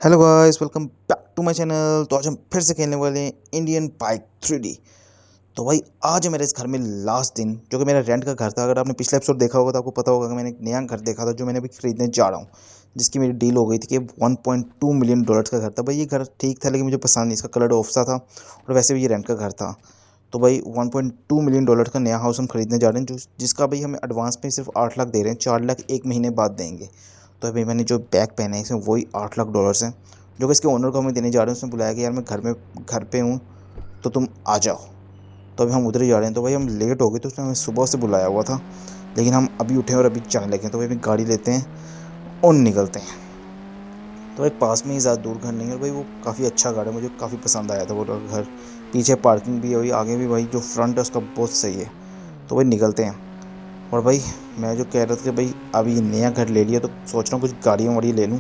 Hello guys, welcome back to my channel. तो आज हम फिर से खेलने वाले हैं इंडियन बाइक 3D। तो भाई आज है मेरे इस घर में लास्ट दिन, जो कि मेरा रेंट का घर था। अगर आपने पिछला एपिसोड देखा होगा तो आपको पता होगा कि मैंने एक नया घर देखा था जो मैंने अभी खरीदने जा रहा हूँ, जिसकी मेरी डील हो गई थी कि 1.2 मिलियन डॉलर्स का घर था। भाई ये घर ठीक था लेकिन मुझे पसंद नहीं, इसका कलर ऑफ सा था और वैसे भी ये रेंट का घर था। तो भाई 1.2 मिलियन डॉलर का नया हाउस हम खरीदने जा रहे हैं, जो जिसका भाई हमें एडवांस में सिर्फ 8 लाख दे रहे हैं। 4 लाख एक महीने बाद देंगे। तो अभी मैंने जो बैग पहने हैं इसमें वही 8 लाख डॉलर्स हैं, जो कि इसके ओनर को हमें देने जा रहे हैं। उसने बुलाया कि यार मैं घर पे हूँ तो तुम आ जाओ। तो अभी हम उधर ही जा रहे हैं। तो भाई हम लेट हो गए, तो उसने हमें सुबह से बुलाया हुआ था, लेकिन हम अभी उठे और अभी जाने लगे हैं। तो भाई अभी गाड़ी लेते हैं और निकलते हैं। तो एक पास में ही ज़्यादा दूर घर नहीं है और भाई वो काफ़ी अच्छा घर है, मुझे काफ़ी पसंद आया था वो घर। पीछे पार्किंग भी है भाई, आगे भी भाई जो फ्रंट है उसका बहुत सही है। तो भाई निकलते हैं। और भाई मैं जो कह रहा था कि भाई अभी नया घर ले लिया तो सोच रहा हूँ कुछ गाड़ियाँ वाड़ी ले लूँ,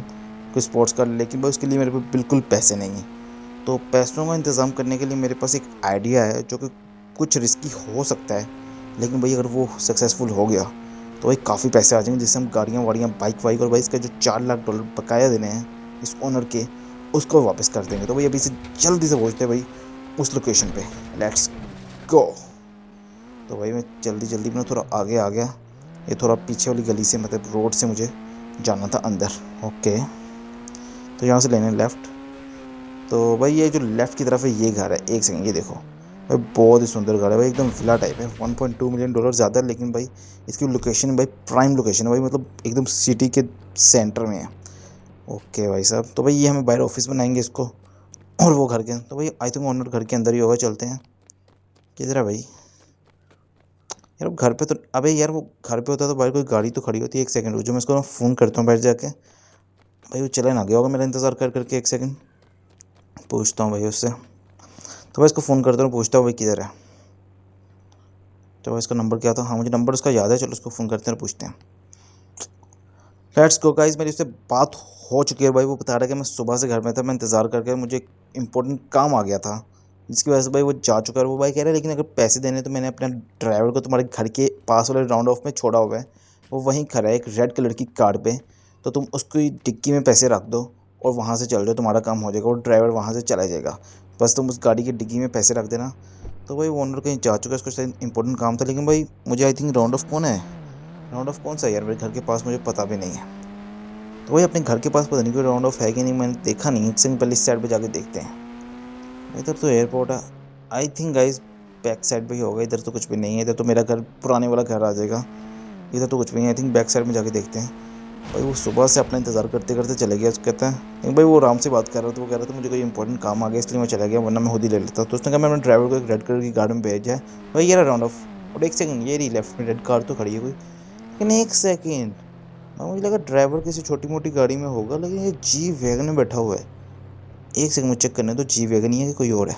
कुछ स्पोर्ट्स कार, लेकिन भाई उसके लिए मेरे पास बिल्कुल पैसे नहीं हैं। तो पैसों का इंतज़ाम करने के लिए मेरे पास एक आइडिया है जो कि कुछ रिस्की हो सकता है, लेकिन भाई अगर वो सक्सेसफुल हो गया तो भाई काफ़ी पैसे आ जाएंगे, जिससे हम गाड़ियाँ वाड़ियाँ बाइक वाइक और भाई इसका जो 4 लाख डॉलर बकाया देने हैं इस ओनर के, उसको वापस कर देंगे। तो भाई अभी से जल्दी से पहुँचते हैं भाई उस लोकेशन पे। Let's go. तो भाई मैं जल्दी जल्दी में थोड़ा आगे आ गया। ये थोड़ा पीछे वाली गली से, मतलब रोड से मुझे जाना था अंदर। ओके, तो यहाँ से लेने लेफ़्ट। तो भाई ये जो लेफ़्ट की तरफ है ये घर है। एक सेकंड, ये देखो भाई, बहुत ही सुंदर घर है भाई, एकदम विला टाइप है। 1.2 मिलियन डॉलर ज़्यादा है, लेकिन भाई इसकी लोकेशन भाई प्राइम लोकेशन है भाई, मतलब एकदम सिटी के सेंटर में है। ओके भाई साहब, तो भाई ये हमें बाहर ऑफिस बनाएंगे इसको, और वो घर के, तो भाई आई थिंक ओनर घर के अंदर ही होगा। चलते हैं। किधर है भाई? यार वो घर पे तो, अबे यार वो घर पे होता तो बाहर कोई गाड़ी तो खड़ी होती है। एक सेकंड रुक, जो मैं इसको फ़ोन करता हूँ बैठ जाके। भाई वो चले ना गया होगा मेरा इंतज़ार कर करके। एक सेकंड पूछता हूँ भाई उससे। तो भाई इसको फ़ोन करता हूँ, पूछता हूँ भाई किधर है। तो भाई इसका नंबर क्या था? हाँ मुझे नंबर उसका याद है, चलो उसको फ़ोन करते हैं और पूछते हैं। लेट्स गो गाइस, मेरी उससे बात हो चुकी है भाई। वो बता रहा है कि मैं सुबह से घर में था, मैं इंतज़ार करके, मुझे एक इंपॉर्टेंट काम आ गया था जिसकी वजह से भाई वो जा चुका है। वो भाई कह रहा है लेकिन अगर पैसे देने तो मैंने अपने ड्राइवर को तुम्हारे घर के पास वाले राउंड ऑफ में छोड़ा हुआ है, वो वहीं खड़ा है एक रेड कलर की कार पे। तो तुम उसकी डिक्की में पैसे रख दो और वहाँ से चल जाओ, तुम्हारा काम हो जाएगा। और ड्राइवर वहाँ से चला जाएगा, बस तुम उस गाड़ी की डिक्की में पैसे रख देना। तो भाई वो ओनर कहीं जा चुका है, उसको शायद इंपॉर्टेंट काम था। लेकिन भाई मुझे आई थिंक राउंड ऑफ कौन है, राउंड ऑफ कौन सा है यार मेरे घर के पास, मुझे पता भी नहीं है। तो भाई अपने घर के पास पता नहीं कोई राउंड ऑफ है कि नहीं, मैंने देखा नहीं। एक सेकंड पहले इस साइड पे जाके देखते हैं। इधर तो एयरपोर्ट है I think guys, back side पे ही होगा। इधर तो कुछ भी नहीं है, इधर तो मेरा घर पुराने वाला घर आ जाएगा। इधर तो कुछ भी नहीं है। आई थिंक बैक साइड में जाके देखते हैं। भाई वो सुबह से अपना इंतज़ार करते करते चले गया। उसको कहता है, लेकिन भाई वो आराम से बात कर रहा था। वो कह रहा था मुझे कोई इंपॉर्टेंट काम आ गया इसलिए मैं चला गया, वरना मैं खुद ही ले लेता। तो उसने कहा मैं अपने ड्राइवर को एक रेड कलर की गाड़ी में भेजा है। भाई ये रहा राउंड ऑफ। और एक सेकंड, ये रही लेफ्ट में रेड कार तो खड़ी है कोई, लेकिन एक सेकंड, मुझे लगा ड्राइवर किसी छोटी मोटी गाड़ी में होगा, लेकिन ये जी वैगन में बैठा हुआ है। एक सेकंड मुझे चेक करने दो, जी वैगन ही है कि कोई और है।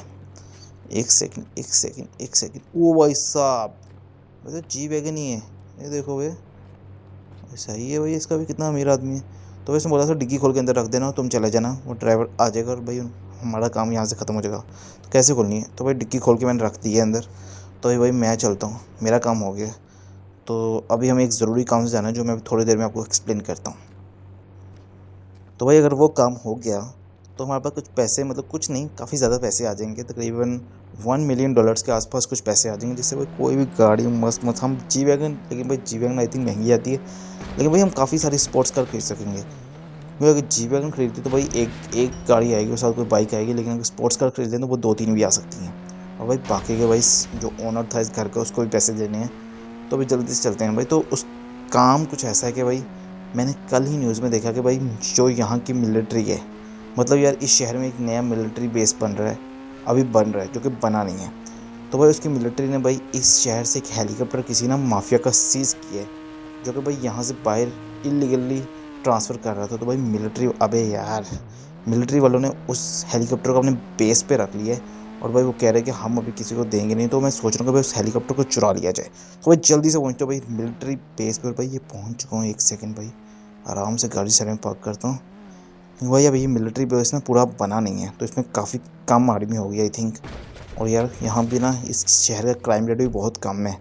एक सेकंड एक सेकंड एक सेकंड, ओ भाई साहब, वैसे जी वैगन ही है। ये देखो वे, सही है भाई, इसका भी कितना अमीर आदमी है। तो वैसे बोला था डिग्गी खोल के अंदर रख देना, तुम चले जाना, वो ड्राइवर आ जाएगा और भाई हमारा काम यहाँ से ख़त्म हो जाएगा। तो कैसे खोलनी है? तो भाई डिग्गी खोल के मैंने रख दी है अंदर। तो भाई मैं चलता हूँ, मेरा काम हो गया। तो अभी हमें एक ज़रूरी काम से जाना है, जो मैं थोड़ी देर में आपको एक्सप्लेन करता हूँ। तो भाई अगर वो काम हो गया तो हमारे पास कुछ पैसे, मतलब कुछ नहीं, काफ़ी ज़्यादा पैसे आ जाएंगे। तकरीबन 1 मिलियन डॉलर्स के आसपास कुछ पैसे आ जाएंगे, जिससे भाई कोई भी गाड़ी मस्त मस्त, हम जी वैगन, लेकिन भाई जी वैगन आई थिंक महंगी आती है, लेकिन भाई हम काफ़ी सारी स्पोर्ट्स कार खरीद सकेंगे। क्योंकि अगर जी वैगन खरीदते तो भाई एक एक गाड़ी आएगी और साथ कोई बाइक आएगी, लेकिन अगर स्पोर्ट्स कार खरीदते तो वो 2-3 भी आ सकती हैं। और भाई बाकी के भाई जो ओनर था इस घर का, उसको भी पैसे देने हैं। तो अभी जल्दी से चलते हैं भाई। तो उस काम कुछ ऐसा है कि भाई मैंने कल ही न्यूज़ में देखा कि भाई जो यहाँ की मिलिट्री है, मतलब यार इस शहर में एक नया मिलिट्री बेस बन रहा है, अभी बन रहा है, जो कि बना नहीं है। तो भाई उसकी मिलिट्री ने भाई इस शहर से एक हेलीकॉप्टर किसी ना माफिया का सीज़ किया है, जो कि भाई यहाँ से बाहर इलीगली ट्रांसफ़र कर रहा था। तो भाई मिलिट्री, अबे यार, मिलिट्री वालों ने उस हेलीकॉप्टर को अपने बेस पे रख लिया है। और भाई वो कह रहे हैं कि हम अभी किसी को देंगे नहीं। तो मैं सोच रहा हूँ कि भाई उस हेलीकॉप्टर को चुरा लिया जाए। तो भाई जल्दी से पहुँचता हूँ भाई मिलिट्री बेस पे। और भाई ये पहुँच चुका हूँ। एक सेकंड भाई, आराम से गाड़ी साइड में पार्क करता हूँ, क्योंकि भाई अभी ये मिलिट्री बेस ना पूरा बना नहीं है, तो इसमें काफ़ी कम आर्मी होगी आई थिंक। और यार यहाँ भी ना इस शहर का क्राइम रेट भी बहुत कम है,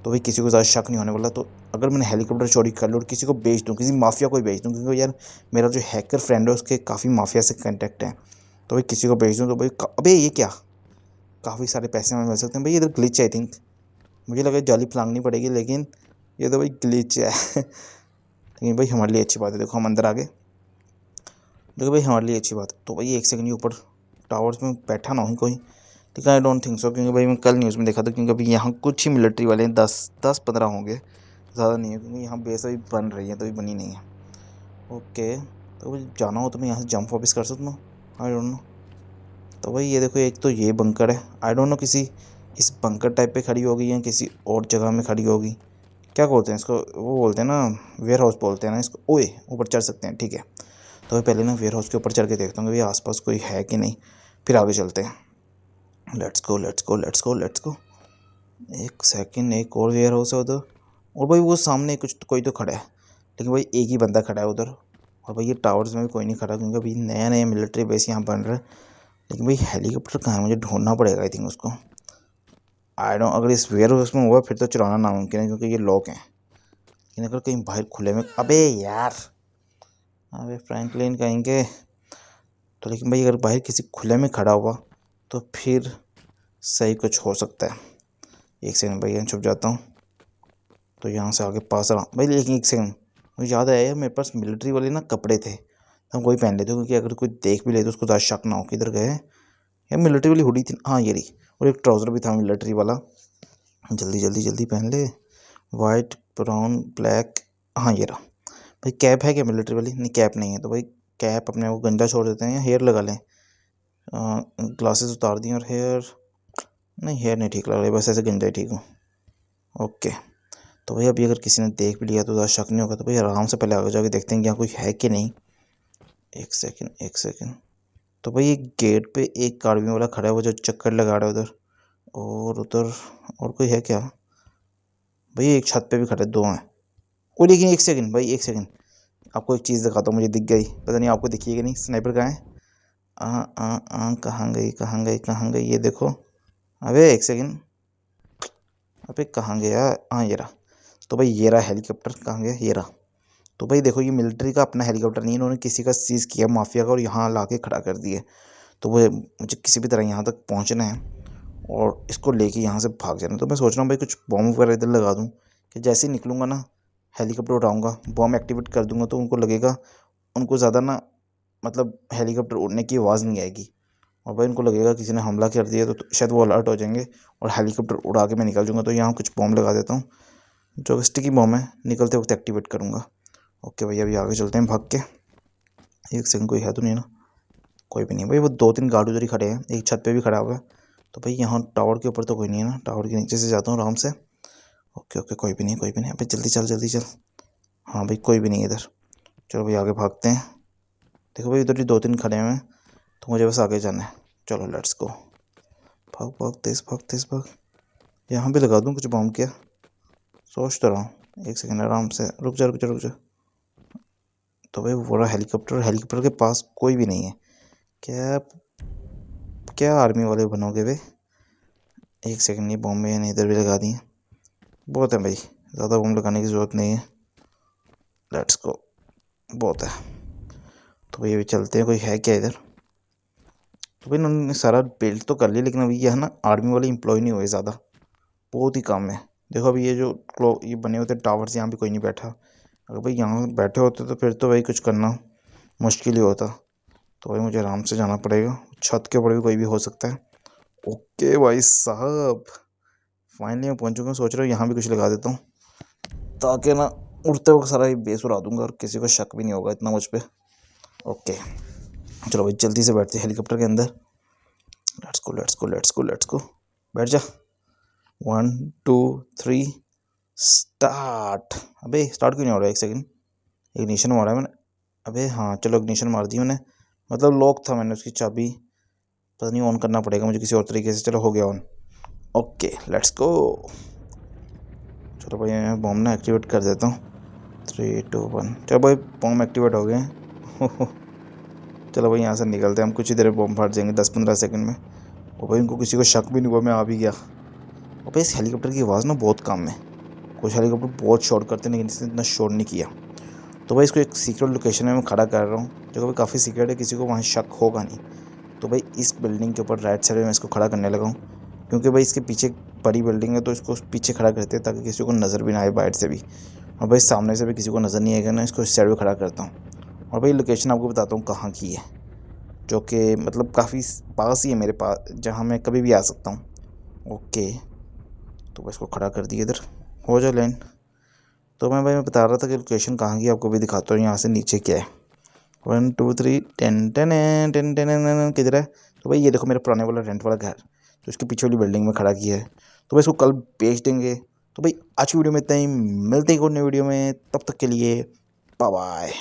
तो भाई किसी को ज़्यादा शक नहीं होने वाला। तो अगर मैंने हेलीकॉप्टर चोरी कर लूँ और किसी को बेच दूँ, किसी माफिया को ही बेच दूँ, क्योंकि यार मेरा जो हैकर फ्रेंड है उसके काफ़ी माफिया से कांटेक्ट हैं, तो भाई किसी को बेच दूँ तो भाई अबे ये क्या, काफ़ी सारे पैसे हमें मिल सकते हैं भाई। इधर ग्लिच है आई थिंक, मुझे लगा जाली फलांगनी पड़ेगी, लेकिन ये तो भाई ग्लिच है लेकिन भाई हमारे लिए अच्छी बात है, देखो हम अंदर आ गए। देखो भाई हमारे लिए अच्छी बात है। तो भाई एक सेकंड, ये ऊपर टावर्स में बैठा ना हो कोई, लेकिन आई डोंट थिंक सो, क्योंकि भाई मैं कल न्यूज़ में देखा था, क्योंकि अभी यहाँ कुछ ही मिलिट्री वाले हैं, 10-15 होंगे, ज़्यादा नहीं है, क्योंकि यहाँ बेस अभी बन रही है तो अभी बनी नहीं है। ओके, तो भाई जाना हो तो मैं यहाँ से जंप वापस कर सकता हूँ, आई डोंट नो। तो भाई ये देखो, एक तो ये बंकर है, आई डोंट नो किसी इस बंकर टाइप पे खड़ी होगी या किसी और जगह में खड़ी होगी, क्या बोलते हैं इसको, वो बोलते हैं ना वेयर हाउस बोलते हैं ना इसको। ओए ऊपर चढ़ सकते हैं, ठीक है। तो पहले ना वेयर हाउस के ऊपर चढ़ के देखता हूँ कि भाई आसपास कोई है कि नहीं, फिर आगे चलते हैं। Let's go let's go let's go let's go. एक सेकंड, एक और वेयर हाउस है उधर, और भाई वो सामने कुछ कोई तो खड़ा है, लेकिन भाई एक ही बंदा खड़ा है उधर। और भाई ये टावर्स में भी कोई नहीं खड़ा, क्योंकि अभी नया नया मिलिट्री बेस यहाँ बन रहा है। लेकिन भाई हेलीकॉप्टर कहाँ है, मुझे ढूंढना पड़ेगा आई थिंक उसको। आई डोंट, अगर इस वेयर हाउस में हुआ फिर तो चुराना नामुमकिन है, क्योंकि ये लॉक है। लेकिन अगर कहीं बाहर खुले में, अबे यार, अबे फ्रैंकलिन कहेंगे तो, लेकिन भाई अगर बाहर किसी खुले में खड़ा हुआ तो फिर सही कुछ हो सकता है। एक सेकंड भाई, यहाँ छुप जाता हूँ, तो यहाँ से आगे पास रहा भाई। लेकिन एक सेकंड, मुझे याद आया मेरे पास मिलिट्री वाले ना कपड़े थे, तो हम वही पहन लेते, क्योंकि अगर कोई देख भी ले तो उसको ज़्यादा शक ना हो किधर गए। यार मिलिट्री वाली हुडी थी, हाँ ये रही, और एक ट्राउज़र भी था मिलिट्री वाला, जल्दी जल्दी जल्दी पहन ले। वाइट ब्राउन ब्लैक, हाँ ये रहा भाई। कैप है क्या मिलिट्री वाली, नहीं कैप नहीं है, तो भाई कैप अपने वो गंजा छोड़ देते हैं या हेयर लगा लें। ग्लासेस उतार दिए, और हेयर नहीं, हेयर नहीं ठीक लग रहा है, बस ऐसे गंजा ही ठीक हूँ। ओके, तो भाई अभी अगर किसी ने देख भी लिया तो ज़्यादा शक नहीं होगा, तो भाई आराम से पहले आगे जाके देखते हैं कि यहाँ कोई है कि नहीं। एक सेकंड एक सेकंड, तो भाई एक गेट पे एक आर्मी वाला खड़ा है, वो जो चक्कर लगा रहा है उधर, और उधर और कोई है क्या भाई। एक छत पे भी खड़े, दो हैं। ओ लेकिन एक सेकंड भाई, एक सेकंड, आपको एक चीज़ दिखाता हूँ, मुझे दिख गई, पता नहीं आपको दिखी है कि नहीं। स्नाइपर कहाँ है, कहाँ गई कहाँ गई कहाँ गई, ये देखो। अबे एक सेकंड, अबे कहाँ गया, हाँ ये रहा। तो भाई ये रहा हेलीकॉप्टर, कहाँ गया, ये रहा। तो भाई देखो, ये मिलिट्री का अपना हेलीकॉप्टर नहीं है, इन्होंने किसी का सीज़ किया माफिया का, और यहाँ ला के खड़ा कर दिए। तो वो मुझे किसी भी तरह यहाँ तक पहुँचना है और इसको लेके यहाँ से भाग जाना। तो मैं सोच रहा हूँ भाई कुछ बॉम्ब वगैरह इधर लगा दूँ, कि जैसे ही निकलूँगा ना हेलीकॉप्टर उठाऊँगा, बॉम्ब एक्टिवेट कर दूँगा, तो उनको लगेगा, उनको ज़्यादा ना मतलब हेलीकॉप्टर उड़ने की आवाज़ नहीं आएगी, और भाई उनको लगेगा किसी ने हमला कर दिया, तो शायद वो अलर्ट हो जाएंगे और हेलीकॉप्टर उड़ा के मैं निकल जाऊँगा। तो यहाँ कुछ बॉम्ब लगा देता हूँ, जो स्टिकी बॉम्ब है, निकलते वक्त एक्टिवेट करूँगा। ओके भाई, अभी आगे चलते हैं भाग के। एक सेकंड, कोई है तो नहीं ना, कोई भी नहीं भाई। वो 2-3 गार्ड उधर ही खड़े हैं, एक छत पे भी खड़ा हुआ है। तो भाई यहाँ टावर के ऊपर तो कोई नहीं है ना, टावर के नीचे से जाता हूँ आराम से। ओके ओके, कोई भी नहीं कोई भी नहीं, भाई जल्दी चल जल्दी चल। हाँ भाई कोई भी नहीं है इधर, चलो भाई आगे भागते हैं। देखो भाई इधर ही 2-3 खड़े हुए हैं, तो मुझे बस आगे जाना है। चलो लेट्स गो, भाग भाग तेज भाग तेज भाग। यहाँ भी लगा दूँ कुछ बॉम्ब, क्या सोच तो रहा हूँ। एक सेकंड, आराम से, रुक जा रुक जा रुक जा। तो भाई वो रहा हेलीकॉप्टर, हेलीकॉप्टर के पास कोई भी नहीं है। क्या क्या आर्मी वाले बनोगे वे। एक सेकंड, ये बॉम्ब मैंने इधर भी लगा दिए, बहुत है भाई, ज़्यादा बॉम्ब लगाने की ज़रूरत नहीं है। लेट्स गो, बहुत है। तो भाई अभी चलते हैं, कोई है क्या इधर। तो भाई उन्होंने सारा बिल्ड तो कर लिया, लेकिन अभी ये है ना आर्मी वाले एम्प्लॉय नहीं हुए ज़्यादा, बहुत ही कम है। देखो अभी ये जो ये बने होते टावर्स, यहाँ भी कोई नहीं बैठा। अगर भाई यहाँ बैठे होते तो फिर तो भाई कुछ करना मुश्किल ही होता। तो भाई मुझे आराम से जाना पड़ेगा, छत के ऊपर भी कोई भी हो सकता है। ओके भाई साहब, फाइनली मैं पहुँच चुका हूँ। सोच रहा हूँ यहाँ भी कुछ लगा देता हूँ, ताकि ना उड़ते वक्त सारा ये बेस उड़ा दूंगा और किसी को शक भी नहीं होगा इतना मुझ पे। ओके चलो भाई जल्दी से बैठते हैं हेलीकॉप्टर के अंदर। Let's go let's go let's go let's go, बैठ जा। 1 2 3 स्टार्ट। अबे स्टार्ट क्यों नहीं हो रहा है, एक सेकंड, इग्निशन मारा है मैंने। अबे हाँ चलो, इग्निशन मार दी मैंने, मतलब लॉक था, मैंने उसकी चाबी, पता नहीं ऑन करना पड़ेगा मुझे किसी और तरीके से। चलो हो गया ऑन। Okay let's go. चलो भाई मैं बॉम्ब ना एक्टिवेट कर देता हूँ। 3 2 1, चलो भाई बॉम्ब एक्टिवेट हो गए चलो भाई यहाँ से निकलते हैं हम, कुछ ही देर में बॉम्ब फट जाएंगे 10-15 सेकंड में। और भाई उनको किसी को शक भी नहीं हुआ मैं आ भी गया। और भाई इस हेलीकॉप्टर की आवाज़ ना बहुत कम है, कुछ हेलीकॉप्टर बहुत शॉट करते हैं लेकिन इसने इतना शॉट नहीं किया। तो भाई इसको एक सीक्रेट लोकेशन में मैं खड़ा कर रहा हूँ जो कि काफ़ी सीक्रेट है, किसी को वहाँ शक होगा नहीं। तो भाई इस बिल्डिंग के ऊपर राइट साइड में मैं इसको खड़ा करने लगा हूँ, क्योंकि भाई इसके पीछे बड़ी बिल्डिंग है तो इसको पीछे खड़ा करते हैं ताकि किसी को नज़र भी ना आए बाहर से भी, और भाई सामने से भी किसी को नज़र नहीं आएगा ना, इसको इस साइड पर खड़ा करता हूँ। और भाई लोकेशन आपको बताता हूँ कहाँ की है, जो कि मतलब काफ़ी पास ही है मेरे पास, जहाँ मैं कभी भी आ सकता हूँ। ओके, तो बस इसको खड़ा कर दिया, इधर हो जाए लैंड। तो मैं बता रहा था कि लोकेशन कहाँ की, आपको भी दिखाता हूँ यहाँ से नीचे क्या है। 1 2 3 टेन टेन टेन टेन किधर है। तो भाई ये देखो मेरा पुराने वाला रेंट वाला घर, तो इसके पीछे वाली बिल्डिंग में खड़ा किया है। तो भाई इसको कल बेच देंगे। तो भाई आज की वीडियो में इतना ही, मिलते हैं एक और नई वीडियो में, तब तक के लिए बाय बाय।